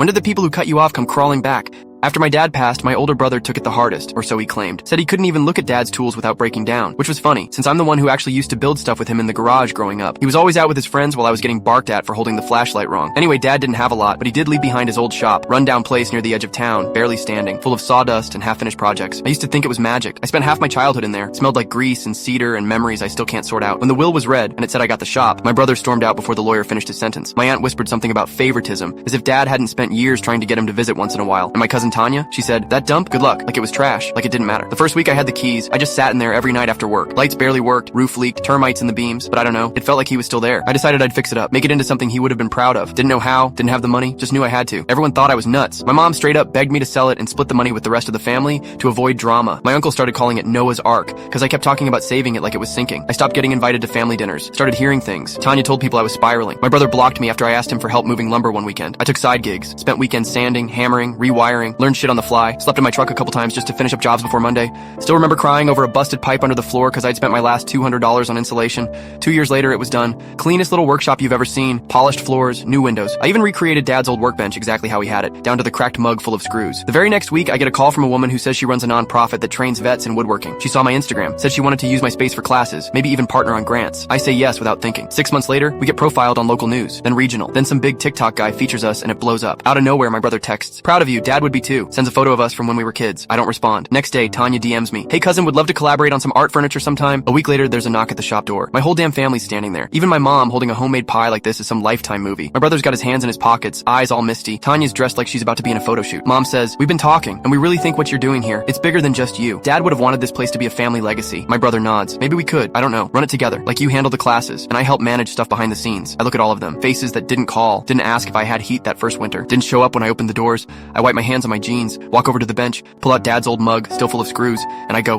When did the people who cut you off come crawling back? After my dad passed, my older brother took it the hardest, or so he claimed. Said he couldn't even look at dad's tools without breaking down, which was funny, since I'm the one who actually used to build stuff with him in the garage growing up. He was always out with his friends while I was getting barked at for holding the flashlight wrong. Anyway, dad didn't have a lot, but he did leave behind his old shop, rundown place near the edge of town, barely standing, full of sawdust and half-finished projects. I used to think it was magic. I spent half my childhood in there. It smelled like grease and cedar and memories I still can't sort out. When the will was read, and it said I got the shop, my brother stormed out before the lawyer finished his sentence. My aunt whispered something about favoritism, as if dad hadn't spent years trying to get him to visit once in a while. And my cousin Tanya, she said, "That dump? Good luck." Like it was trash. Like it didn't matter. The first week I had the keys, I just sat in there every night after work. Lights barely worked, roof leaked, termites in the beams, but I don't know. It felt like he was still there. I decided I'd fix it up, make it into something he would have been proud of. Didn't know how, didn't have the money, just knew I had to. Everyone thought I was nuts. My mom straight up begged me to sell it and split the money with the rest of the family to avoid drama. My uncle started calling it Noah's Ark, because I kept talking about saving it like it was sinking. I stopped getting invited to family dinners, started hearing things. Tanya told people I was spiraling. My brother blocked me after I asked him for help moving lumber one weekend. I took side gigs, spent weekends sanding, hammering, rewiring, learned shit on the fly, slept in my truck a couple times just to finish up jobs before Monday. Still remember crying over a busted pipe under the floor because I'd spent my last $200 on insulation. 2 years later, it was done. Cleanest little workshop you've ever seen. Polished floors, new windows. I even recreated Dad's old workbench exactly how he had it, down to the cracked mug full of screws. The very next week, I get a call from a woman who says she runs a nonprofit that trains vets in woodworking. She saw my Instagram, said she wanted to use my space for classes, maybe even partner on grants. I say yes without thinking. 6 months later, we get profiled on local news, then regional, then some big TikTok guy features us and it blows up. Out of nowhere, my brother texts, "Proud of you, Dad would be too." Sends a photo of us from when we were kids. I don't respond. Next day, Tanya DMs me, "Hey cousin, would love to collaborate on some art furniture sometime." A week later, there's a knock at the shop door. My whole damn family's standing there. Even my mom holding a homemade pie like this is some Lifetime movie. My brother's got his hands in his pockets, eyes all misty. Tanya's dressed like she's about to be in a photo shoot. Mom says, "We've been talking, and we really think what you're doing here, it's bigger than just you. Dad would have wanted this place to be a family legacy." My brother nods. "Maybe we could, I don't know, run it together. Like you handle the classes, and I help manage stuff behind the scenes." I look at all of them. Faces that didn't call, didn't ask if I had heat that first winter, didn't show up when I opened the doors. I wipe my hands on my jeans, walk over to the bench, pull out Dad's old mug, still full of screws, and I go,